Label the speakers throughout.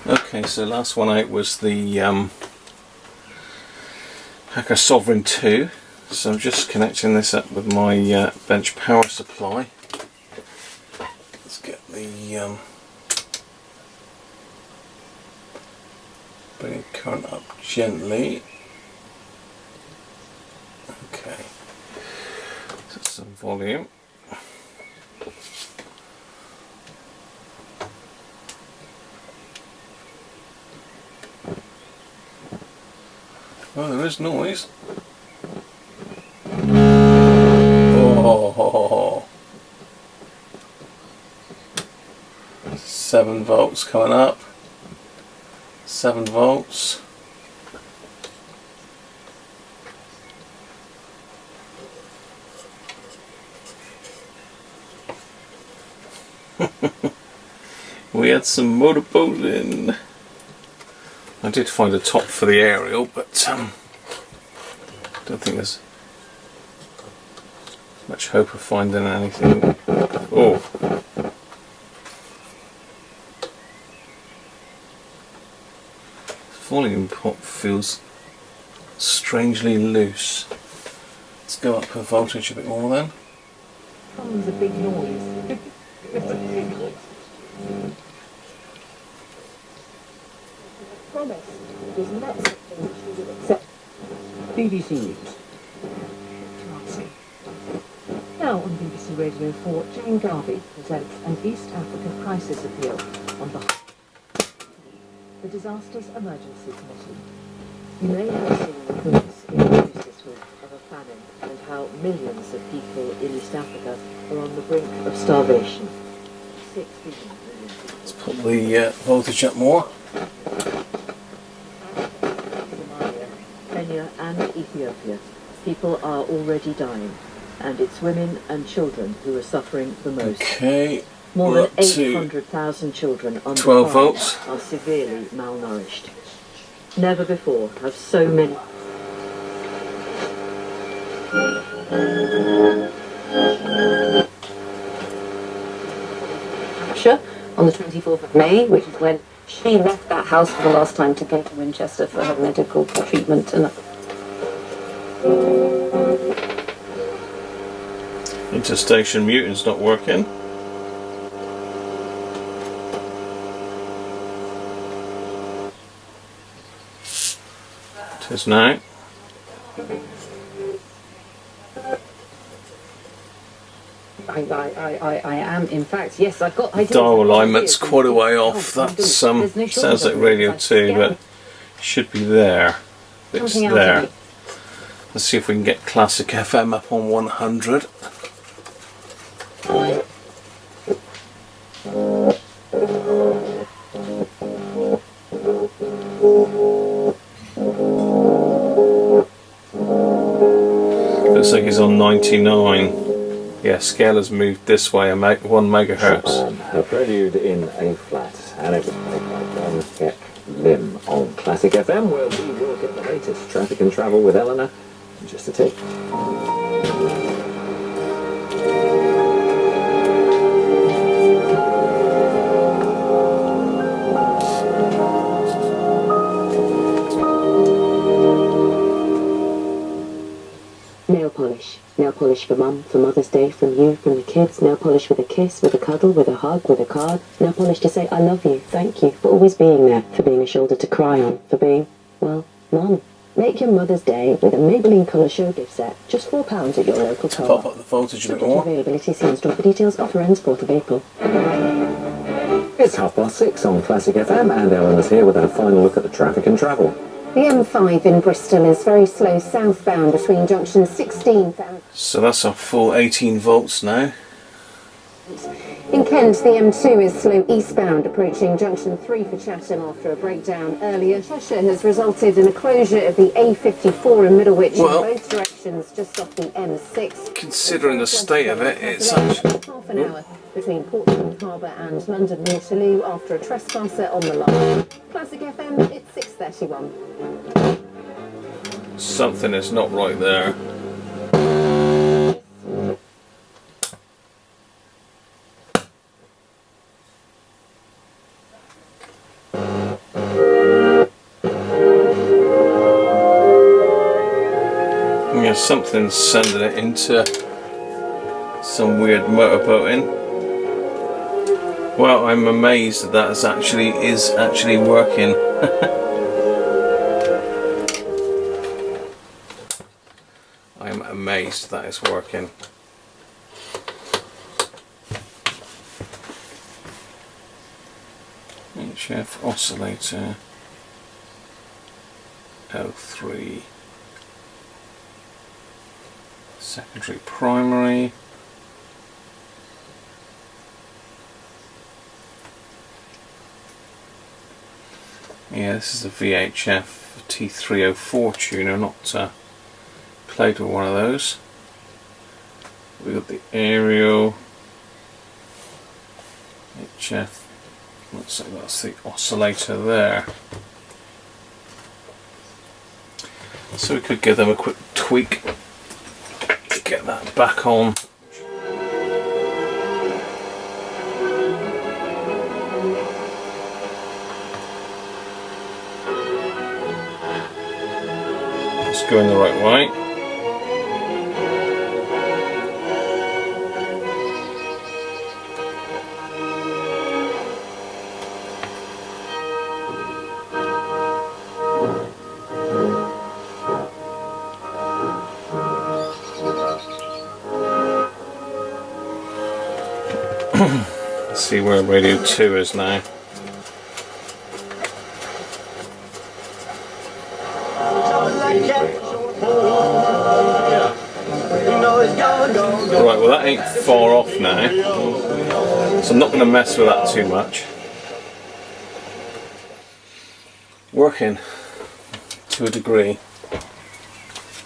Speaker 1: Okay, so last one out was the Hacker Sovereign 2. So I'm just connecting this up with my bench power supply. Let's get the bring the current up gently. Okay, so some volume. Oh, there is noise. Oh, 7 volts coming up. 7 volts. We had some motorboat in. I did find a top for the aerial, but don't think there's much hope of finding anything. Oh. Volume pot feels strangely loose. Let's go up the voltage a bit more then.
Speaker 2: Comes a big noise. Promise is not something which we will accept. BBC News. Now on BBC Radio 4, Jane Garvey presents an East Africa crisis appeal on behalf the Disasters Emergency Committee. You may have seen the reports in the news this week of a famine and how millions of people in East Africa are on the brink of starvation. 16 million.
Speaker 1: Let's put the voltage up more.
Speaker 2: Somalia, Kenya and Ethiopia, people are already dying, and it's women and children who are suffering the most.
Speaker 1: Okay.
Speaker 2: More
Speaker 1: We're
Speaker 2: than
Speaker 1: up to
Speaker 2: 800,000 children under
Speaker 1: 12
Speaker 2: 5
Speaker 1: volts.
Speaker 2: are severely malnourished. Never before have so many. Hampshire on the 24th of May, which is when she left that house for the last time to go to Winchester for her medical treatment. And
Speaker 1: Interstation mutant's not working. It is now.
Speaker 2: I am, in fact, yes, I've got.
Speaker 1: Dial alignment's quite a way off. That's sounds like Radio 2, but should be there. It's there. Let's see if we can get Classic FM up on 100. Looks like he's on 99. Yeah, scale has moved this way 1 megahertz.
Speaker 3: A prelude in A flat, and it was played by John Keck Lim on Classic FM, where we will get the latest traffic and travel with Eleanor in just a tick.
Speaker 2: Nail polish. Nail polish for Mum, for Mother's Day, from you, from the kids. Nail polish with a kiss, with a cuddle, with a hug, with a card. Nail polish to say I love you, thank you, for always being there, for being a shoulder to cry on, for being, well, Mum. Make your Mother's Day with a Maybelline Colour Show gift set. Just £4 at your local co-op.
Speaker 1: Pop up the voltage a bit
Speaker 2: Subject to
Speaker 1: more.
Speaker 2: availability, see in store for details. Offer ends 4th of April.
Speaker 3: It's 6:30 on Classic FM, and Eleanor's here with our final look at the traffic and travel.
Speaker 4: The M5 in Bristol is very slow southbound between junction 16 and...
Speaker 1: So that's a full 18 volts now.
Speaker 4: In Kent, the M2 is slow eastbound approaching junction 3 for Chatham after a breakdown earlier. Cheshire has resulted in a closure of the A54 in Middlewich in both directions just off the M6.
Speaker 1: Considering the state of it, it's actually...
Speaker 4: Half an hour between Portsmouth Harbour and London Waterloo after a trespasser on the line. Classic FM, it's 6:31.
Speaker 1: Something is not right there. something sending it into some weird motorboating. Well, I'm amazed that that is actually working. I'm amazed that it's working. HF oscillator L3, secondary primary. Yeah, this is a VHF T304 tuner, not played with one of those. We've got the aerial HF, looks like that's the oscillator there. So we could give them a quick tweak to get that back on. It's going the right way. Let's see where radio 2 is now. Right, well that ain't far off now, so I'm not going to mess with that too much. Working to a degree,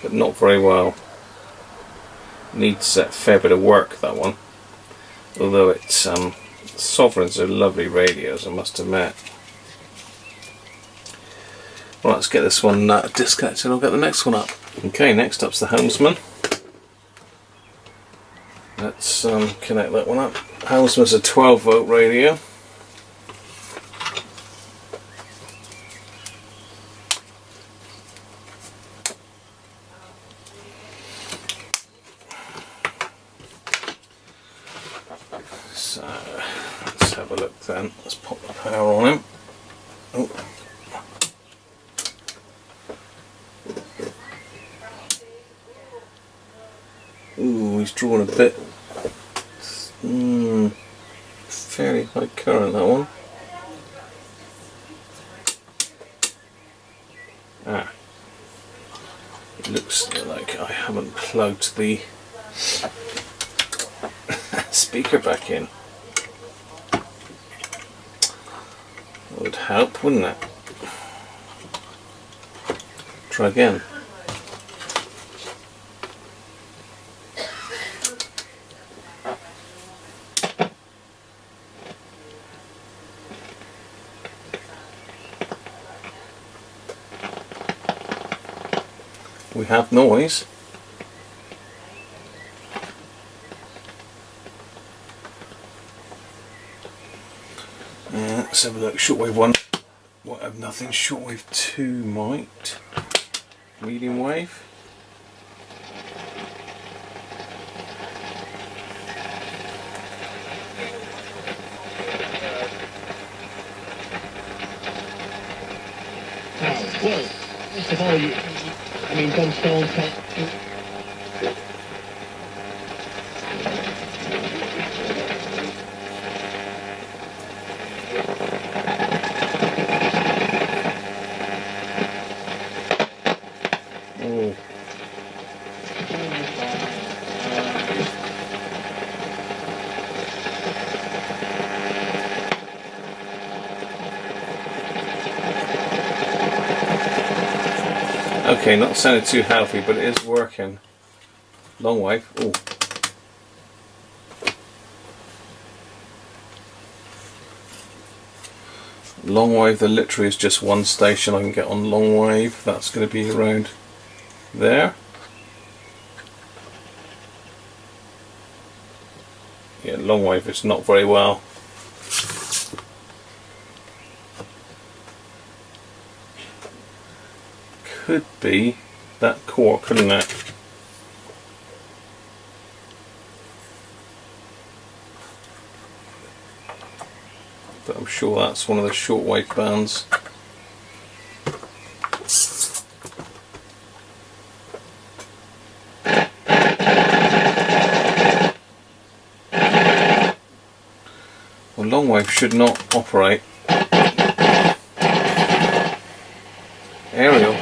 Speaker 1: but not very well. Needs a fair bit of work, that one. Although it's Sovereigns are lovely radios, I must admit. Well, let's get this one disconnected and I'll get the next one up. Okay, next up's the Helmsman. Let's connect that one up. Helmsman's a 12 volt radio. So let's have a look then. Let's pop the power on him. Oh. Ooh, he's drawn a bit fairly high current, that one. Ah, it looks like I haven't plugged the speaker back in. That would help, wouldn't it? Try again. We have noise. Let's have a look. Shortwave 1. What have nothing. Shortwave 2 might. Medium wave.
Speaker 5: Well, first of all, I mean, John Stone.
Speaker 1: Oh. Okay, not sounding too healthy, but it is working. Long wave. Ooh. Long wave, there literally is just one station I can get on long wave. That's going to be around there. Yeah, long wave is not very well. Could be that core, couldn't it? sure that's one of the shortwave bands. Well, longwave should not operate. Aerial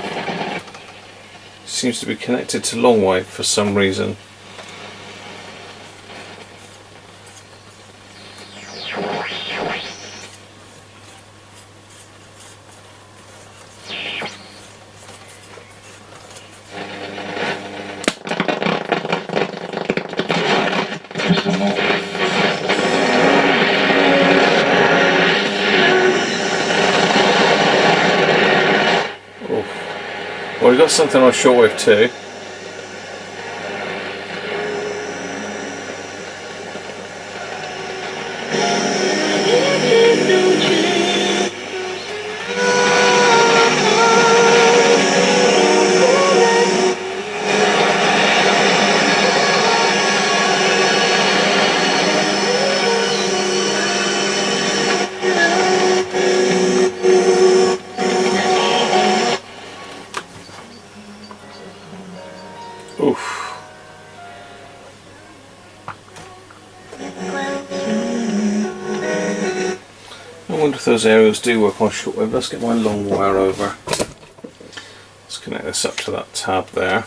Speaker 1: seems to be connected to longwave for some reason. Well, we've got something on shortwave too. Oof. I wonder if those aerials do work on shortwave. Let's get my long wire over. Let's connect this up to that tab there.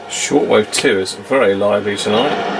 Speaker 1: Shortwave 2 is very lively tonight.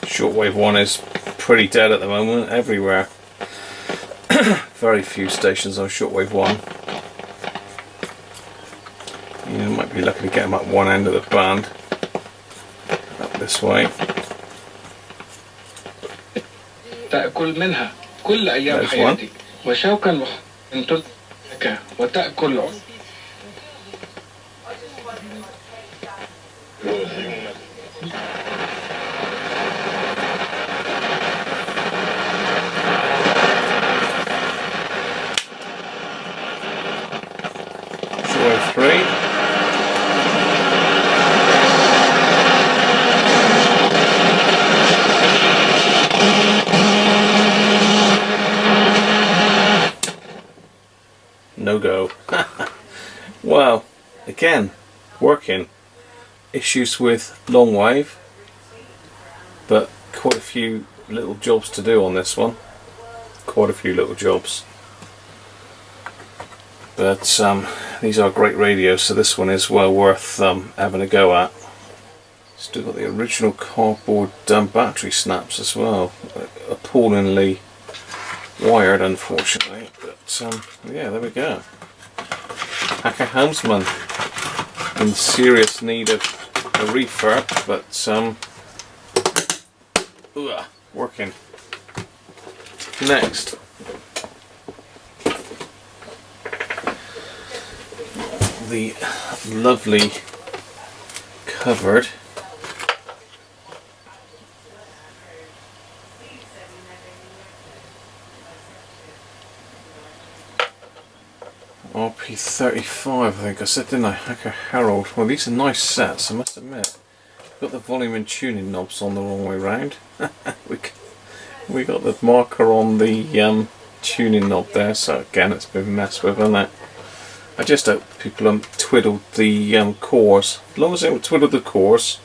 Speaker 1: Shortwave 1 is pretty dead at the moment, everywhere. Very few stations on shortwave 1. You might be lucky to get them at one end of the band. Up this way.
Speaker 6: تأكل منها كل أيام حياتك وشوكا تدرك وتأكل
Speaker 1: Shortwave 3. No go. Well, again, working. Issues with long wave, but quite a few little jobs to do on this one. Quite a few little jobs. But these are great radios, so this one is well worth having a go at. Still got the original cardboard battery snaps as well. Appallingly wired, unfortunately. But yeah, there we go. Hacker Helmsman in serious need of a refurb, but working. Next, the lovely covered RP35, I think I said, didn't I? Hacker Herald. Well, these are nice sets, I must admit. Got the volume and tuning knobs on the wrong way round. we got the marker on the tuning knob there, so again it's been messed with, isn't it? I just hope people twiddled the cores. As long as they don't twiddle the cores,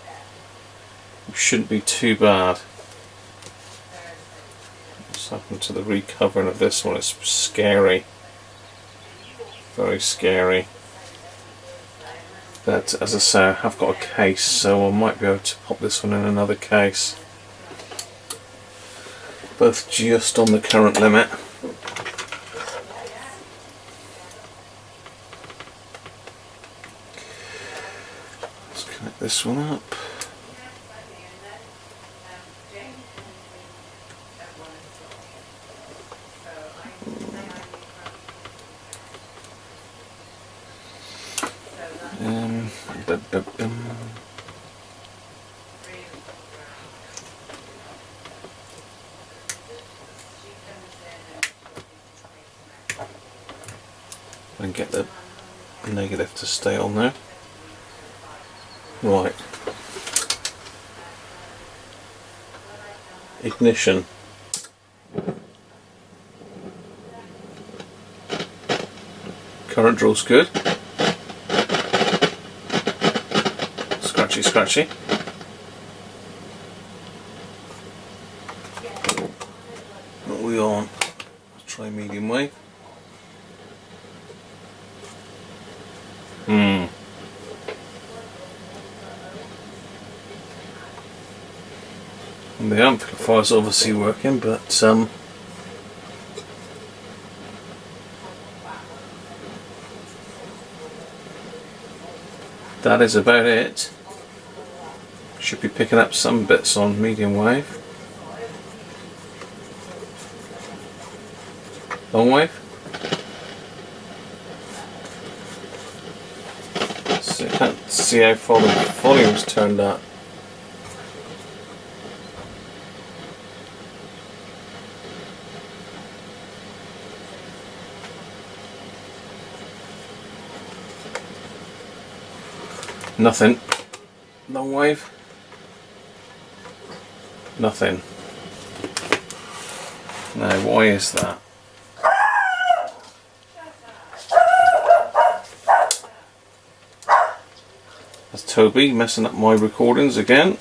Speaker 1: it shouldn't be too bad. What's happened to the recovering of this one? It's scary. Very scary. But as I say, I have got a case, so I might be able to pop this one in another case. Both just on the current limit. Let's connect this one up. And get the negative to stay on there. Right. Ignition. Current draw's good. Scratchy, scratchy. What are we on? Let's try medium wave. And the amplifier's obviously working, but that is about it. Should be picking up some bits on medium wave. Long wave. So I can't see how far the volume's turned up. Nothing. Long wave. Nothing. Now, why is that? That's Toby messing up my recordings again.